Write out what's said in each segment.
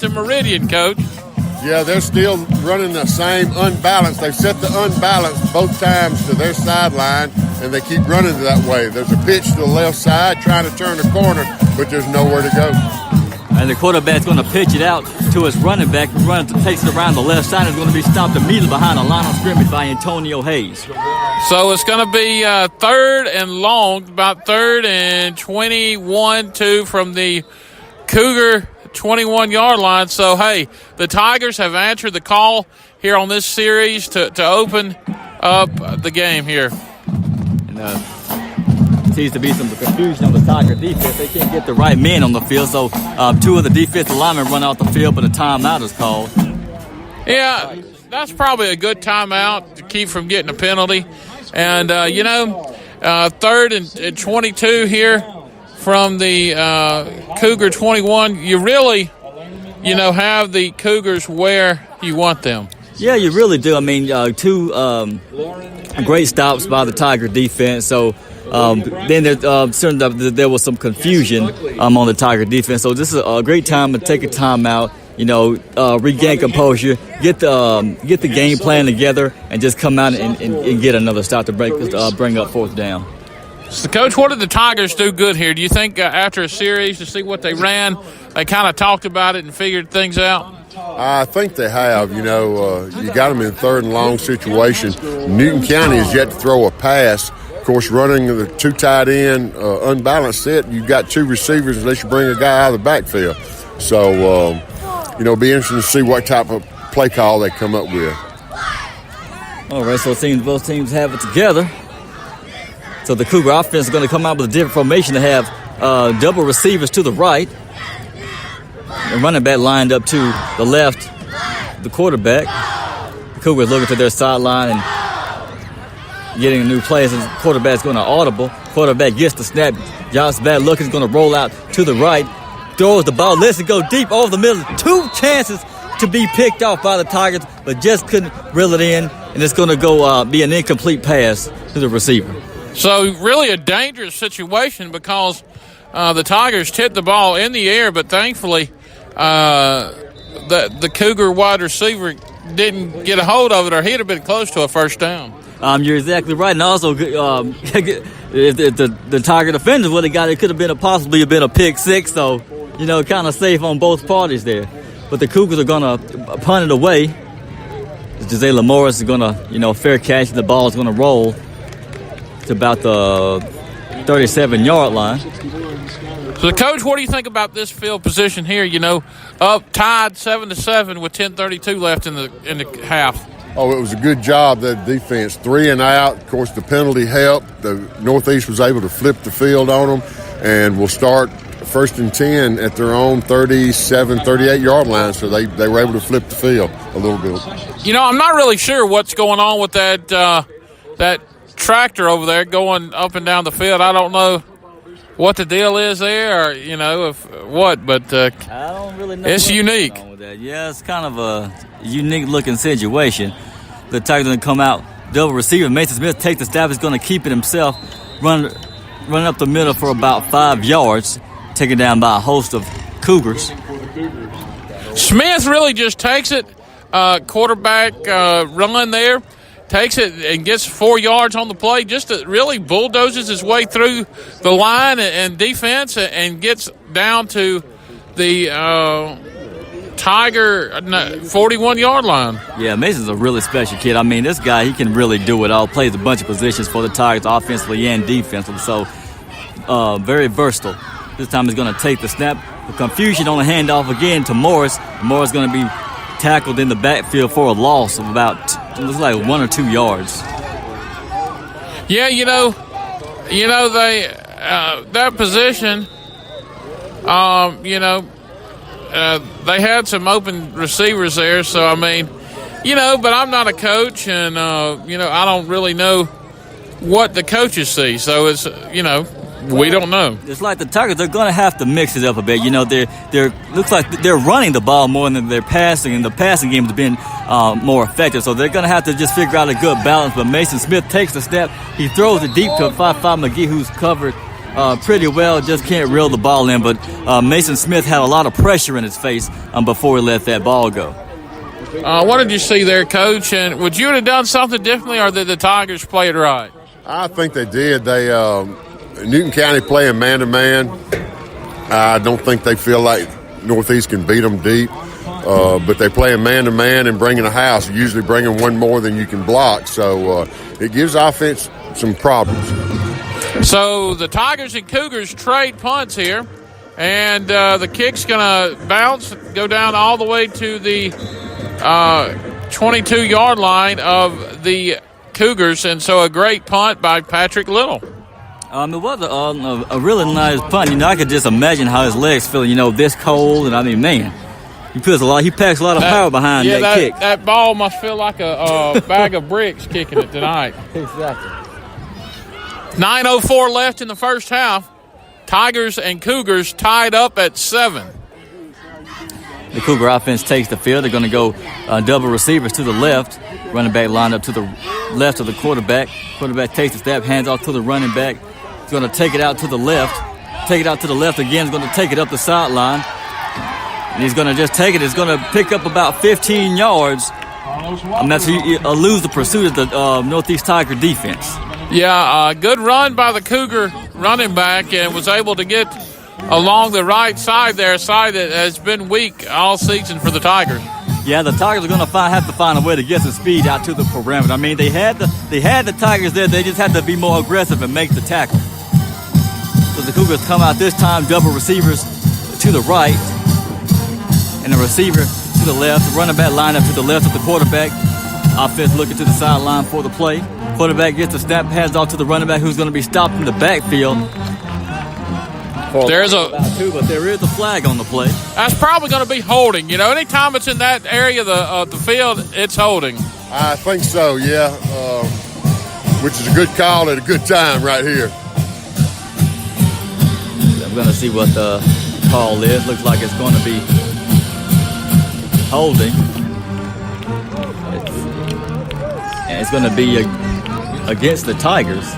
to Meridian, Coach. Yeah, they're still running the same unbalanced. They've set the unbalanced both times to their sideline, and they keep running that way. There's a pitch to the left side trying to turn the corner, but there's nowhere to go. And the quarterback's going to pitch it out to his running back. Takes it around the left side. It's going to be stopped immediately behind the line of scrimmage by Antonio Hayes. So it's going to be third and long, about third and 21-2 from the Cougar 21-yard line. So, hey, the Tigers have answered the call here on this series to open up the game here. And seems to be some confusion on the Tiger defense. They can't get the right men on the field, so two of the defensive linemen run out the field, but a timeout is called. Yeah, that's probably a good timeout to keep from getting a penalty. And, third and 22 here from the Cougar 21, you really, have the Cougars where you want them. Yeah, you really do. I mean, two great stops by the Tiger defense. So then there was some confusion on the Tiger defense. So this is a great time to take a timeout, regain composure, get the game plan together, and just come out and get another stop to bring up fourth down. So, Coach, what did the Tigers do good here? Do you think after a series to see what they ran, they kind of talked about it and figured things out? I think they have. You got them in third and long situation. Newton County has yet to throw a pass. Of course, running the two tight end unbalanced set, you've got two receivers unless you bring a guy out of the backfield. So, it'll be interesting to see what type of play call they come up with. All right, so it seems both teams have it together. So the Cougar offense is going to come out with a different formation to have double receivers to the right. The running back lined up to the left, the quarterback. The Cougars looking to their sideline and getting a new play. The quarterback's going to audible. Quarterback gets the snap. Josh Bad looking is going to roll out to the right. Throws the ball. Lets it go deep over the middle. Two chances to be picked off by the Tigers, but just couldn't reel it in. And it's going to go be an incomplete pass to the receiver. So really a dangerous situation because the Tigers tipped the ball in the air, but thankfully the Cougar wide receiver didn't get a hold of it, or he'd have been close to a first down. You're exactly right. And also, if the Tiger defenders would have got it, it could have possibly been a pick six. So, kind of safe on both parties there. But the Cougars are going to punt it away. Gisela Morris is going to, fair catch. The ball is going to roll to about the 37-yard line. So, Coach, what do you think about this field position here? Up tied 7-7 with 10:32 left in the half. Oh, it was a good job, that defense. 3 and out. Of course, the penalty helped. The Northeast was able to flip the field on them, and will start first and 10 at their own 37, 38-yard line, so they were able to flip the field a little bit. I'm not really sure what's going on with that tractor over there going up and down the field. I don't know what the deal is there, or but I don't really know. It's unique. With that. Yeah, it's kind of a unique looking situation. The Tigers going to come out, double receiver. Mason Smith takes the snap. He's going to keep it himself, run up the middle for about 5 yards, taken down by a host of Cougars. Smith really just takes it, quarterback run there. Takes it and gets 4 yards on the play, just really bulldozes his way through the line and defense and gets down to the Tiger 41-yard line. Yeah, Mason's a really special kid. I mean, this guy, he can really do it all. Plays a bunch of positions for the Tigers offensively and defensively, so very versatile. This time he's going to take the snap. The confusion on the handoff again to Morris. Morris is going to be tackled in the backfield for a loss of about, it looks like 1 or 2 yards. Yeah, they that position, they had some open receivers there. So I mean, but I'm not a coach, and I don't really know what the coaches see. So it's we don't know. It's like the Tigers, they're going to have to mix it up a bit. They're looks like they're running the ball more than they're passing, and the passing game has been more effective. So they're going to have to just figure out a good balance. But Mason Smith takes the step. He throws it deep to 5'5" McGee, who's covered pretty well, just can't reel the ball in. But Mason Smith had a lot of pressure in his face before he let that ball go. What did you see there, Coach? And would you have done something differently, or did the Tigers play it right? I think they did. They Newton County playing man-to-man. I don't think they feel like Northeast can beat them deep. But they play a man-to-man and bringing a house, usually bringing one more than you can block. So it gives offense some problems. So the Tigers and Cougars trade punts here. And the kick's going to bounce, go down all the way to the 22-yard line of the Cougars. And so a great punt by Patrick Little. It was a really nice punt. I could just imagine how his legs feel, this cold. And, man, he packs a lot of power behind that kick. That ball must feel like a bag of bricks kicking it tonight. Exactly. 9:04 left in the first half. Tigers and Cougars tied up at 7. The Cougar offense takes the field. They're going to go double receivers to the left. Running back lined up to the left of the quarterback. Quarterback takes the step, hands off to the running back. He's going to take it out to the left. Take it out to the left again. He's going to take it up the sideline. And he's going to just take it. It's going to pick up about 15 yards. That's lose the pursuit of the Northeast Tiger defense. Yeah, good run by the Cougar running back, and was able to get along the right side there, side that has been weak all season for the Tigers. Yeah, the Tigers are going to have to find a way to get some speed out to the perimeter. They had the Tigers there. They just had to be more aggressive and make the tackle. So the Cougars come out this time, double receivers to the right, and the receiver to the left. The running back line up to the left of the quarterback. Offense looking to the sideline for the play. Quarterback gets the snap, hands off to the running back, who's going to be stopped in the backfield. But there is a flag on the play. That's probably going to be holding. Anytime it's in that area of the field, it's holding. I think so, yeah. Which is a good call at a good time right here. I'm going to see what the call is. Looks like it's going to be holding. It's going to be against the Tigers.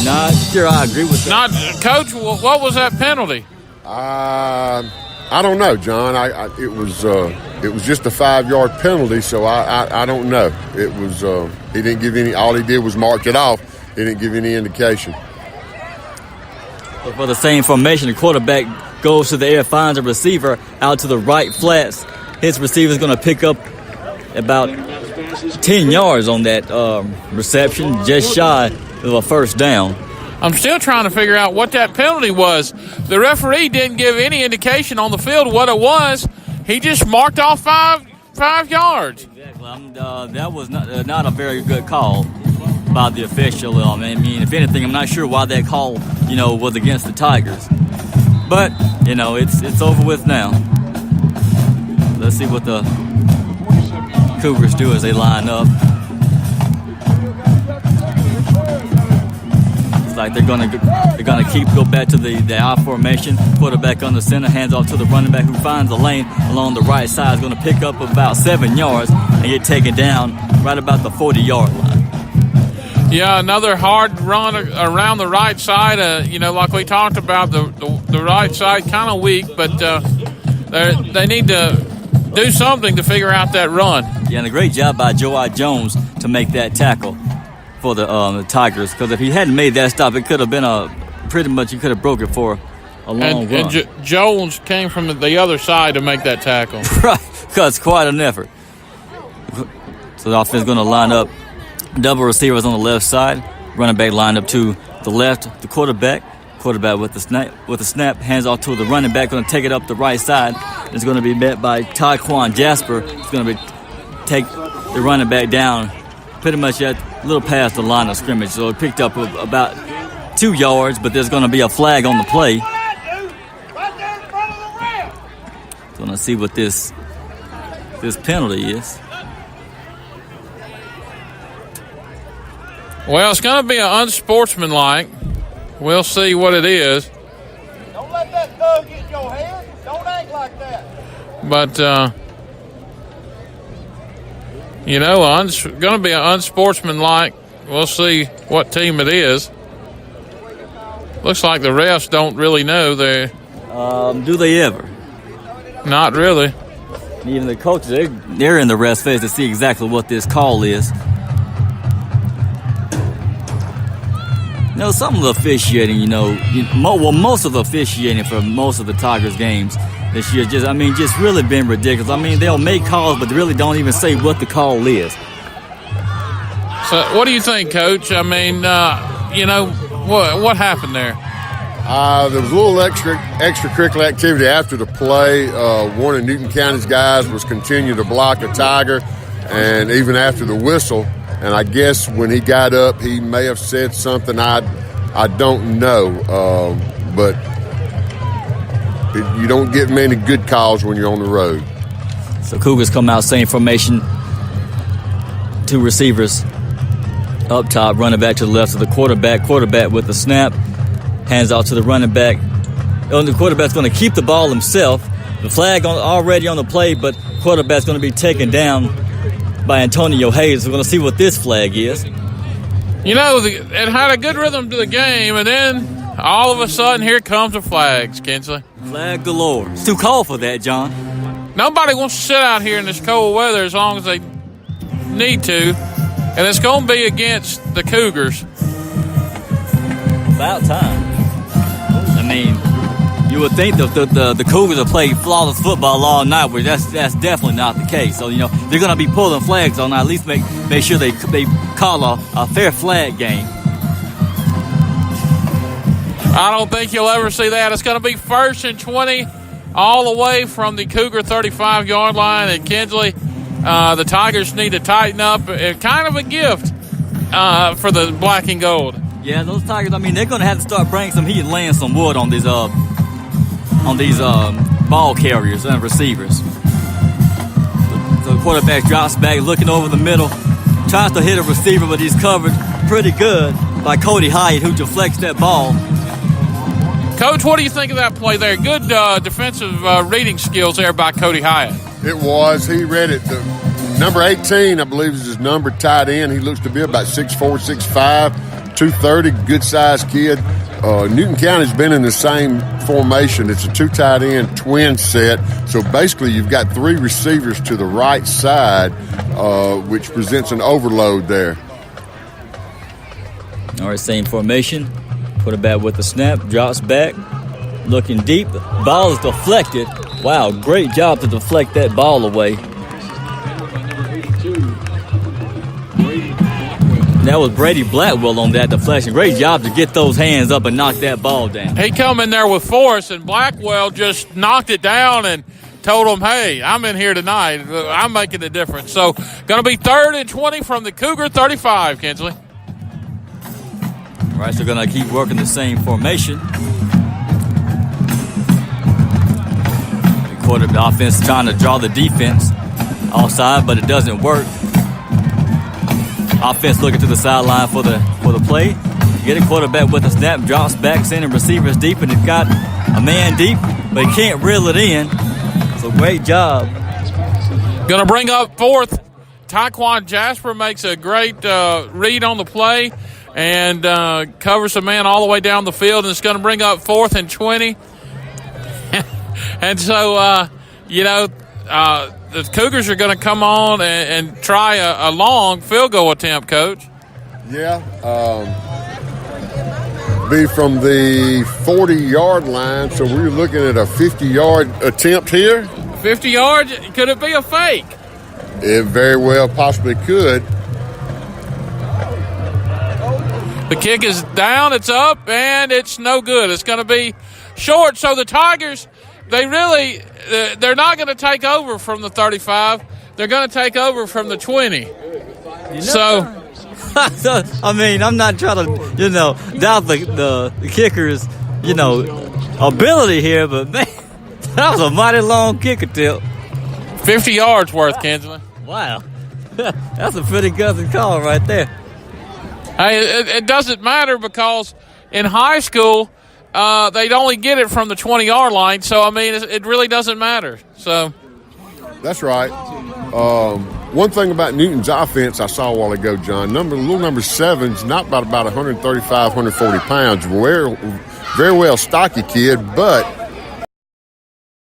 Not sure I agree with that. Coach, what was that penalty? I don't know, John. It was just a 5-yard penalty, so I don't know. It was he didn't give any. All he did was mark it off. He didn't give any indication. But for the same formation, the quarterback goes to the air, finds a receiver out to the right flats. His receiver is going to pick up about 10 yards on that reception, just shy of a first down. I'm still trying to figure out what that penalty was. The referee didn't give any indication on the field what it was. He just marked off five yards. Exactly. That was not a very good call by the official. If anything, I'm not sure why that call, was against the Tigers. But, it's over with now. Let's see what the Cougars do as they line up. It's like they're gonna go back to the I formation. Quarterback on the center, hands off to the running back, who finds a lane along the right side. Is going to pick up about 7 yards and get taken down right about the 40-yard line. Yeah, another hard run around the right side. Like we talked about, the right side kind of weak, but they need to do something to figure out that run. Yeah, and a great job by Joe Jones to make that tackle for the Tigers. Because if he hadn't made that stop, it could have been he could have broke it for a long run. And Jones came from the other side to make that tackle. Right, because quite an effort. So the offense is going to line up double receivers on the left side. Running back lined up to the left, the quarterback. Quarterback with the snap, hands off to the running back, going to take it up the right side. It's going to be met by Taquan Jasper. It's going to take the running back down pretty much at a little past the line of scrimmage. So it picked up about 2 yards, but there's going to be a flag on the play. Going to see what this penalty is. Well, it's going to be an unsportsmanlike. We'll see what it is. Don't let that thug get in your head. Don't act like that. But, going to be an unsportsmanlike we'll see what team it is. Looks like the refs don't really know. Do they ever? Not really. Even the coaches, they're in the rest phase to see exactly what this call is. Some of the officiating, most of the officiating for most of the Tigers games this year just really been ridiculous. They'll make calls, but they really don't even say what the call is. So, what do you think, Coach? What happened there? There was a little extracurricular activity after the play. One of Newton County's guys was continuing to block a Tiger, and even after the whistle. And I guess when he got up, he may have said something I don't know. But you don't get many good calls when you're on the road. So Cougars come out, same formation. 2 receivers up top, running back to the left of the quarterback. Quarterback with the snap. Hands off to the running back. The quarterback's going to keep the ball himself. The flag already on the play, but quarterback's going to be taken down by Antonio Hayes. We're going to see what this flag is. It had a good rhythm to the game, and then all of a sudden, here comes the flags, Kinsley. Flag galore. It's too cold for that, John. Nobody wants to sit out here in this cold weather as long as they need to, and it's going to be against the Cougars. About time. You would think the Cougars will play flawless football all night, but that's definitely not the case. So, they're going to be pulling flags all night. At least make sure they call a fair flag game. I don't think you'll ever see that. It's going to be 1st and 20 all the way from the Cougar 35-yard line. And Kinsley, the Tigers need to tighten up. Kind of a gift for the black and gold. Yeah, those Tigers, they're going to have to start bringing some heat and laying some wood on these ball carriers and receivers. So the quarterback drops back, looking over the middle, tries to hit a receiver, but he's covered pretty good by Cody Hyatt, who deflects that ball. Coach, what do you think of that play there? Good defensive reading skills there by Cody Hyatt. It was. He read it. Number 18, I believe, is his number, tight end. He looks to be about 6'4", 6'5", 230, good-sized kid. Newton County's been in the same formation. It's a 2 tight end twin set. So basically you've got 3 receivers to the right side, which presents an overload there. All right, same formation. Quarterback with the snap, drops back, looking deep. The ball is deflected. Wow, great job to deflect that ball away. That was Brady Blackwell on that deflection. Great job to get those hands up and knock that ball down. He come in there with force, and Blackwell just knocked it down and told him, hey, I'm in here tonight. I'm making a difference. So going to be 3rd and 20 from the Cougar 35, Kinsley. All right, so going to keep working the same formation. The offense trying to draw the defense offside, but it doesn't work. Offense looking to the sideline for the play. Get a quarterback with a snap, drops back, sending receivers deep, and it's got a man deep, but he can't reel it in. So great job. Going to bring up 4th. Taekwon Jasper makes a great read on the play and covers the man all the way down the field, and it's going to bring up 4th and 20. And so, the Cougars are going to come on and try a long field goal attempt, Coach. Yeah. Be from the 40-yard line, so we're looking at a 50-yard attempt here. 50 yards? Could it be a fake? It very well possibly could. The kick is down, it's up, and it's no good. It's going to be short. So the Tigers, they're not going to take over from the 35. They're going to take over from the 20. I'm not trying to, doubt the kicker's, ability here, but man, that was a mighty long kick attempt. 50 yards worth, Kinsley. Wow. That's a pretty gutsy call right there. Hey, it doesn't matter because in high school, they'd only get it from the 20-yard line. So, it really doesn't matter. So that's right. one thing about Newton's offense I saw a while ago, John, little number 7's not about 135, 140 pounds. Very well stocky kid, but